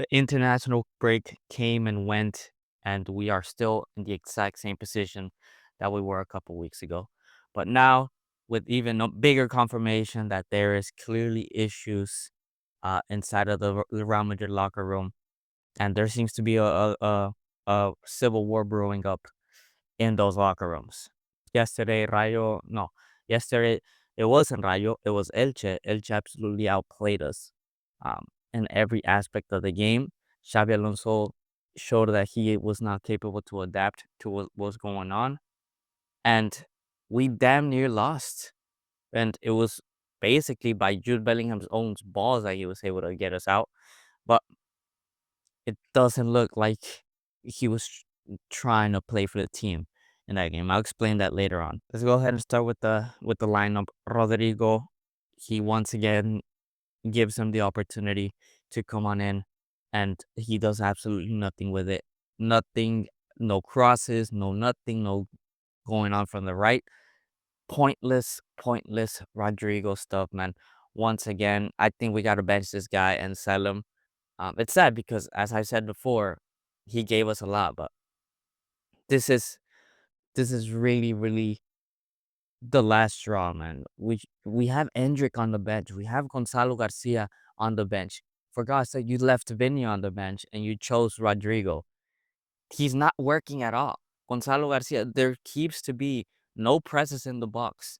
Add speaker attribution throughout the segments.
Speaker 1: The international break came and went, and we are still in the exact same position that we were a couple weeks ago. But now, with even a bigger confirmation that there is clearly issues inside of the Real Madrid locker room, and there seems to be a civil war brewing up in those locker rooms. Yesterday, Rayo, no, yesterday it wasn't Rayo, it was Elche. Elche absolutely outplayed us in every aspect of the game. Xabi Alonso showed that he was not capable to adapt to what was going on, and we damn near lost. And it was basically by Jude Bellingham's own balls that he was able to get us out. But it doesn't look like he was trying to play for the team in that game. I'll explain that later on. Let's go ahead and start with the lineup. Rodrigo, he once again gives him the opportunity to come on in, and he does absolutely nothing with it. Nothing, no crosses, no nothing, no going on from the right. Pointless Rodrigo stuff, man. Once again, I think we gotta bench this guy and sell him. It's sad because, as I said before, he gave us a lot, but this is this is really the last straw, man. We have Endrick on the bench. We have Gonzalo Garcia on the bench. For God's sake, you left Vinny on the bench and you chose Rodrigo. He's not working at all. Gonzalo Garcia, there keeps to be no presence in the box.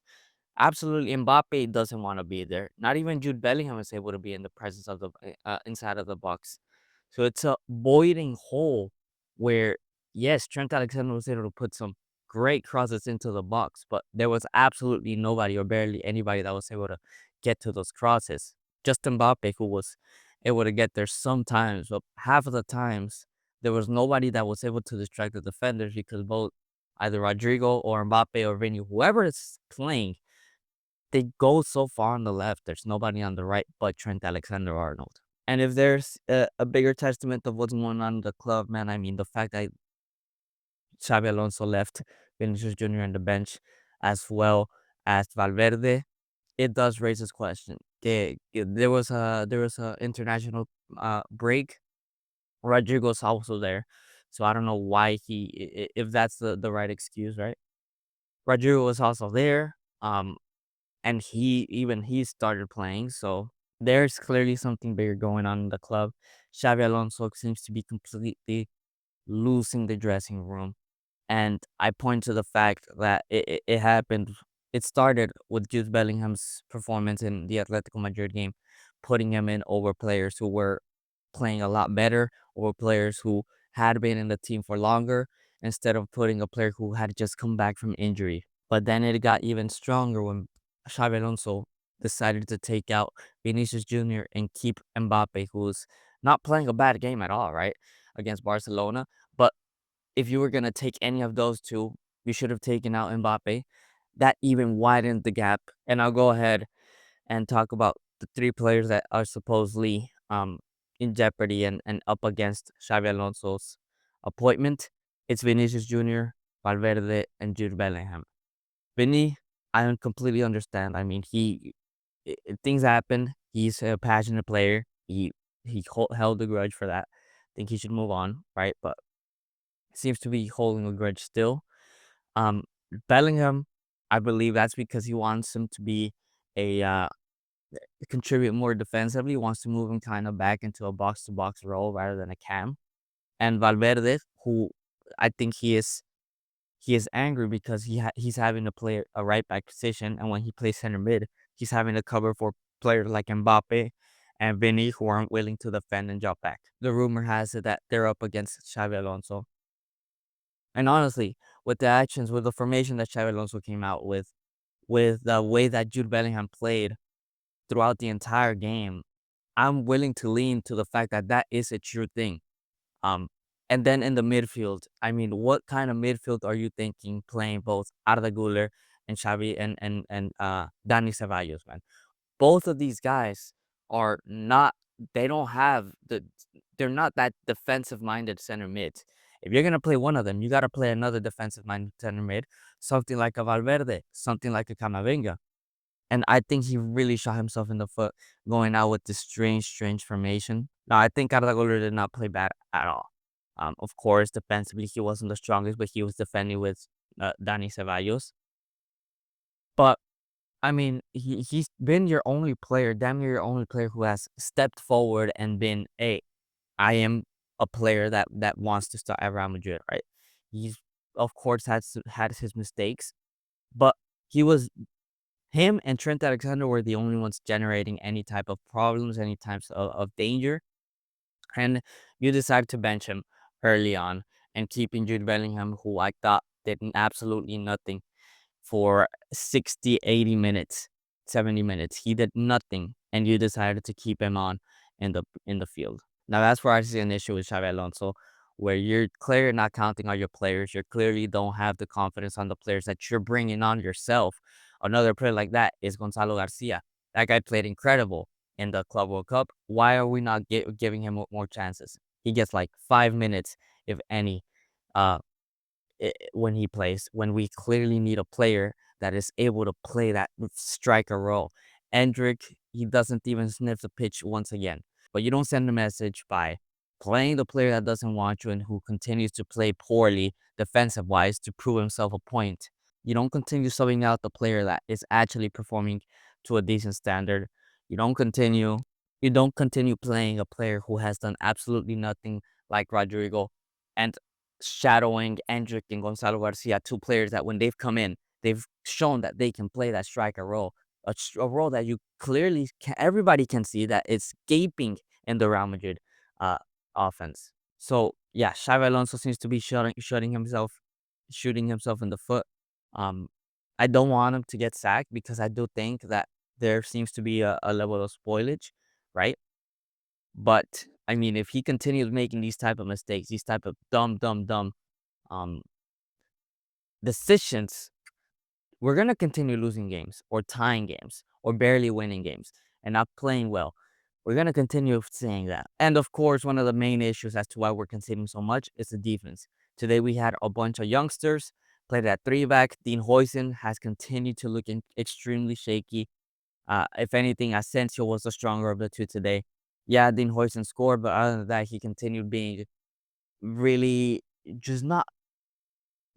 Speaker 1: Absolutely, Mbappe doesn't want to be there. Not even Jude Bellingham is able to be in the presence of the inside of the box. So it's a voiding hole where, yes, Trent Alexander was able to put some great crosses into the box, but there was absolutely nobody or barely anybody that was able to get to those crosses. Just Mbappe, who was able to get there sometimes, but half of the times there was nobody that was able to distract the defenders because both either Rodrigo or Mbappe or Vinny, whoever is playing, they go so far on the left. There's nobody on the right but Trent Alexander-Arnold. And if there's a bigger testament of what's going on in the club, man, I mean, the fact that Xabi Alonso left Vinicius Jr. on the bench as well as Valverde, it does raise this question. There was a international break. Rodrigo's also there, so I don't know why if that's the right excuse, right? Rodrigo was also there, and he started playing, so there's clearly something bigger going on in the club. Xabi Alonso seems to be completely losing the dressing room. And I point to the fact that it happened. It started with Jude Bellingham's performance in the Atletico Madrid game, putting him in over players who were playing a lot better, over players who had been in the team for longer, instead of putting a player who had just come back from injury. But then it got even stronger when Xabi Alonso decided to take out Vinicius Jr. and keep Mbappe, who's not playing a bad game at all, right, against Barcelona. But if you were gonna take any of those two, you should have taken out Mbappe. That even widened the gap. And I'll go ahead and talk about the three players that are supposedly in jeopardy and up against Xabi Alonso's appointment. It's Vinicius Jr., Valverde, and Jude Bellingham. Vinny, I don't completely understand. I mean, things happen. He's a passionate player. He held a grudge for that. Think he should move on, right? But seems to be holding a grudge still. Um, Bellingham, I believe that's because he wants him to be a contribute more defensively. Wants to move him kind of back into a box to box role rather than a cam. And Valverde, who I think he is angry because he's having to play a right back position, and when he plays center mid, he's having to cover for players like Mbappe and Vinny who aren't willing to defend and drop back. The rumor has it that they're up against Xavi Alonso. And honestly, with the actions, with the formation that Xabi Alonso came out with the way that Jude Bellingham played throughout the entire game, I'm willing to lean to the fact that that is a true thing. Um, and then in the midfield, I mean, what kind of midfield are you thinking playing both Arda Güler and Xavi and Dani Ceballos, man? Both of these guys are not they don't have they're not that defensive minded center mids. If you're gonna play one of them, you gotta play another defensive minded center mid, something like a Valverde, something like a Camavinga. And I think he really shot himself in the foot going out with this strange formation. Now, I think Arda Güler did not play bad at all. Of course, defensively, he wasn't the strongest, but he was defending with Dani Ceballos. But I mean, he's been your only player, damn near your only player who has stepped forward and been, hey, I am a player that wants to start at Real Madrid, right? He's of course had his mistakes, but he was him and Trent Alexander were the only ones generating any type of problems, any types of danger. And you decided to bench him early on and keeping Jude Bellingham, who I thought did absolutely nothing for 60, 80 minutes, 70 minutes. He did nothing, and you decided to keep him on in the field. Now that's where I see an issue with Xabi Alonso, where you're clearly not counting on your players. You clearly don't have the confidence on the players that you're bringing on yourself. Another player like that is Gonzalo Garcia. That guy played incredible in the Club World Cup. Why are we not giving him more chances? He gets like 5 minutes, if any, uh, when he plays, when we clearly need a player that is able to play that striker role. Endrick, he doesn't even sniff the pitch once again. But you don't send a message by playing the player that doesn't want you and who continues to play poorly defensive wise to prove himself a point. You don't continue subbing out the player that is actually performing to a decent standard. You don't continue you don't continue playing a player who has done absolutely nothing like Rodrigo and shadowing Endrick and Gonzalo Garcia, two players that when they've come in, they've shown that they can play that striker role, a role that you clearly everybody can see that it's gaping in the Real Madrid uh, offense. So yeah, Xavi Alonso seems to be shooting himself in the foot. Um, I don't want him to get sacked because I do think that there seems to be a level of spoilage, right? But I mean, if he continues making these type of mistakes, these type of dumb um decisions, we're gonna continue losing games or tying games or barely winning games and not playing well. We're gonna continue saying that. And of course, one of the main issues as to why we're conceding so much is the defense. Today we had a bunch of youngsters played at three back. Dean Huijsen has continued to look extremely shaky. If anything, Asensio was the stronger of the two today. Yeah, Dean Huijsen scored, but other than that, he continued being really just not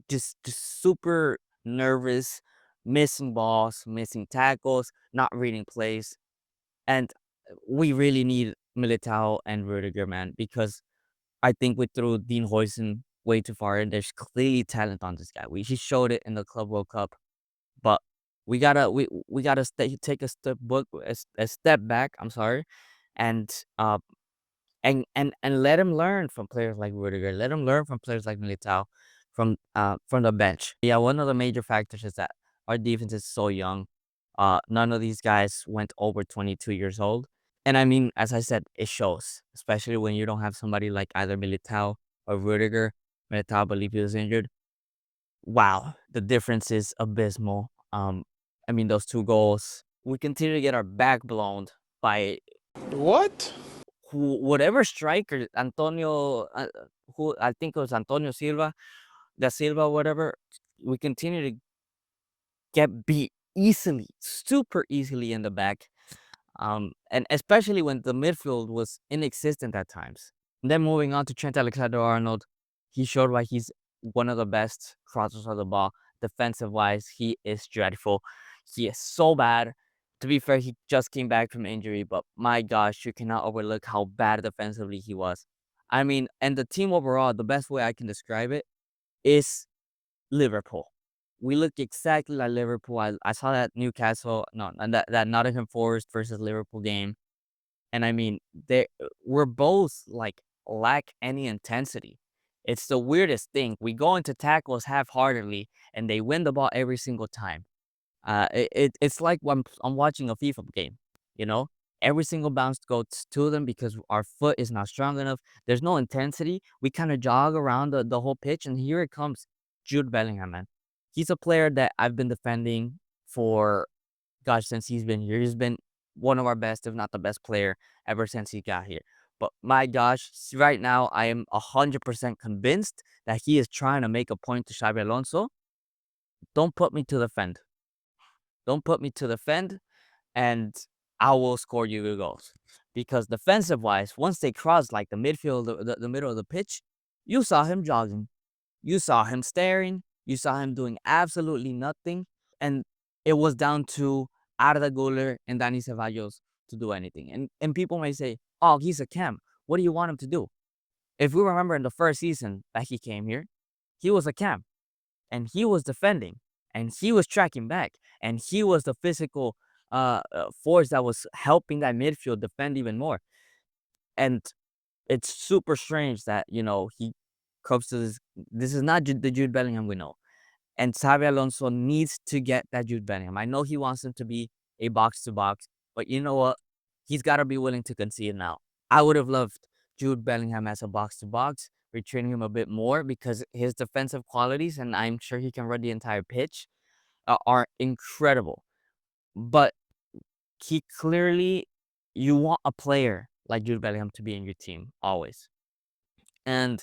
Speaker 1: just super nervous, missing balls, missing tackles, not reading plays. And we really need Militao and Rudiger, man, because I think we threw Dean Huijsen way too far, and there's clearly talent on this guy. He showed it in the Club World Cup, but we gotta take a step back. I'm sorry, and and let him learn from players like Rudiger. Let him learn from players like Militao from the bench. Yeah, one of the major factors is that our defense is so young. None of these guys went over 22 years old. And I mean, as I said, it shows, especially when you don't have somebody like either Militao or Rudiger. Militao, I believe he was injured. Wow, the difference is abysmal. I mean, those two goals. We continue to get our back blown by
Speaker 2: What?
Speaker 1: whatever striker Antonio, who I think it was Antonio Silva, da Silva, whatever. We continue to get beat easily, super easily in the back. And especially when the midfield was inexistent at times. And then moving on to Trent Alexander-Arnold, he showed why he's one of the best crossers of the ball. Defensive wise, he is dreadful. He is so bad. To be fair, he just came back from injury, but my gosh, you cannot overlook how bad defensively he was. I mean, and the team overall, the best way I can describe it is Liverpool. We look exactly like Liverpool. I saw that Newcastle, no, and that Nottingham Forest versus Liverpool game, and I mean, we're both like lack any intensity. It's the weirdest thing. We go into tackles half-heartedly, and they win the ball every single time. It's like when I'm watching a FIFA game, you know? Every single bounce goes to them because our foot is not strong enough. There's no intensity. We kind of jog around the whole pitch, and here it comes, Jude Bellingham, man. He's a player that I've been defending for, gosh, since he's been here. He's been one of our best, if not the best player ever since he got here. But my gosh, right now I am 100% convinced that he is trying to make a point to Xabi Alonso. Don't put me to defend. Don't put me to defend. and I will score you the goals. Because defensive wise, once they crossed like the midfield, the middle of the pitch, you saw him jogging, you saw him staring, you saw him doing absolutely nothing, and it was down to Arda Güler and Dani Ceballos to do anything. And people may say, "Oh, he's a cam. What do you want him to do?" If we remember in the first season that he came here, he was a cam and he was defending and he was tracking back and he was the physical force that was helping that midfield defend even more. And it's super strange that he comes to this. This is not the Jude Bellingham we know, and Xabi Alonso needs to get that Jude Bellingham. I know he wants him to be a box to box, but you know what? He's got to be willing to concede now. I would have loved Jude Bellingham as a box to box, retraining him a bit more because his defensive qualities, and I'm sure he can run the entire pitch, are incredible. But he clearly, you want a player like Jude Bellingham to be in your team always. And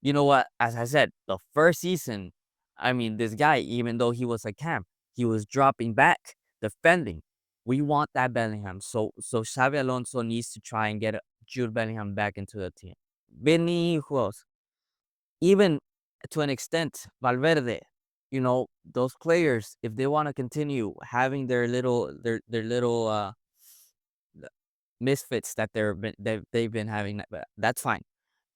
Speaker 1: you know what? As I said, the first season, I mean, this guy, even though he was a camp, he was dropping back, defending. We want that Bellingham. So Xavi Alonso needs to try and get Jude Bellingham back into the team. Vinny, who else? Even to an extent, Valverde. Those players, if they want to continue having their little misfits that they've been having, that's fine.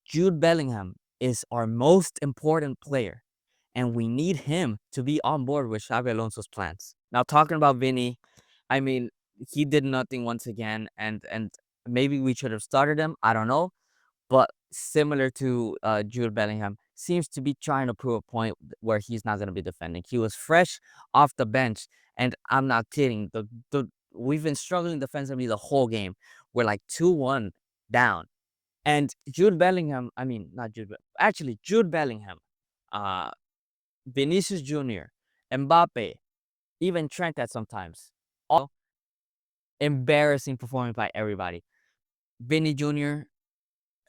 Speaker 1: Jude Bellingham is our most important player, and we need him to be on board with Xabi Alonso's plans. Now, talking about Vinny, I mean, he did nothing once again, and maybe we should have started him. I don't know, but similar to Jude Bellingham, seems to be trying to prove a point where he's not going to be defending. He was fresh off the bench, and I'm not kidding. We've been struggling defensively the whole game. We're like 2-1 down. And Jude Bellingham, I mean, not Jude, actually Jude Bellingham, uh, Vinicius Jr., Mbappe, even Trent at sometimes. All embarrassing performance by everybody. Vinny Jr.,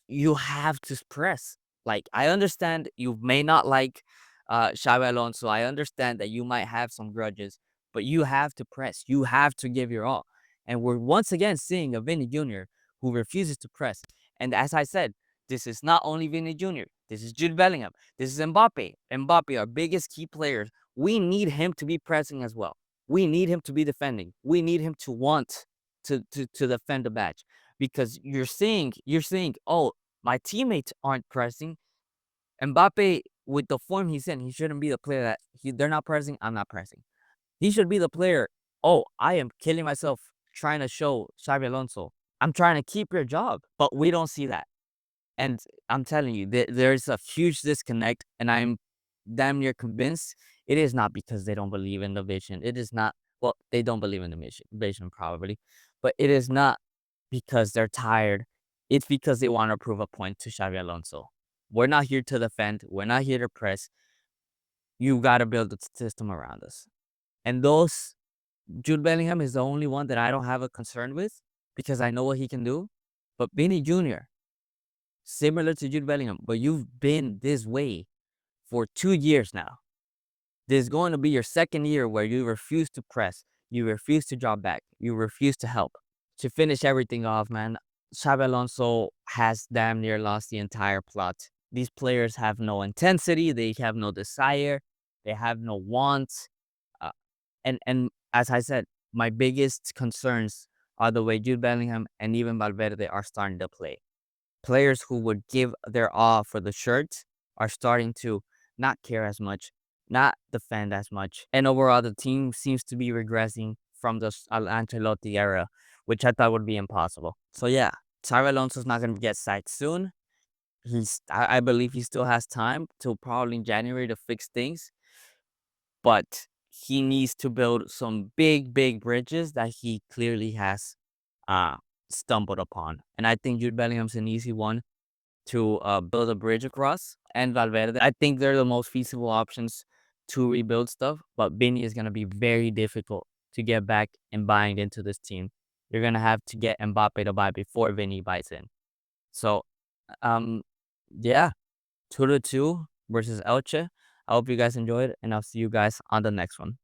Speaker 1: you have to press. Like, I understand you may not like Xabi Alonso. I understand that you might have some grudges, but you have to press. You have to give your all. And we're once again seeing a Vinny Jr. who refuses to press. And as I said, this is not only Vinny Jr., this is Jude Bellingham, this is Mbappe. Mbappe, our biggest key players. We need him to be pressing as well. We need him to be defending. We need him to want to defend the badge. Because you're saying, oh, my teammates aren't pressing. Mbappe, with the form he's in, he shouldn't be the player that they're not pressing. I'm not pressing. He should be the player. Oh, I am killing myself trying to show Xabi Alonso, I'm trying to keep your job, but we don't see that. And I'm telling you, there's a huge disconnect, and I'm damn near convinced it is not because they don't believe in the vision. It is not, well, they don't believe in the vision probably, but it is not because they're tired. It's because they want to prove a point to Xavi Alonso. We're not here to defend. We're not here to press. You got to build a system around us. And Jude Bellingham is the only one that I don't have a concern with because I know what he can do. But Vinny Jr., similar to Jude Bellingham, but you've been this way for 2 years now. This is going to be your second year where you refuse to press, you refuse to drop back, you refuse to help. To finish everything off, man, Xabi Alonso has damn near lost the entire plot. These players have no intensity, they have no desire, they have no want. Uh, and as I said, my biggest concerns are the way Jude Bellingham and even Valverde are starting to play. Players who would give their all for the shirt are starting to not care as much, not defend as much, and overall the team seems to be regressing from the Ancelotti era, which I thought would be impossible. So yeah, Xabi Alonso's not going to get sacked soon. I believe he still has time till probably January to fix things, but he needs to build some big bridges that he clearly has uh stumbled upon. And I think Jude Bellingham's an easy one to build a bridge across. And Valverde, I think they're the most feasible options to rebuild stuff. But Vinny is gonna be very difficult to get back and buying into this team. You're gonna have to get Mbappe to buy before Vinny buys in. So um yeah, 2-2 versus Elche. I hope you guys enjoyed, and I'll see you guys on the next one.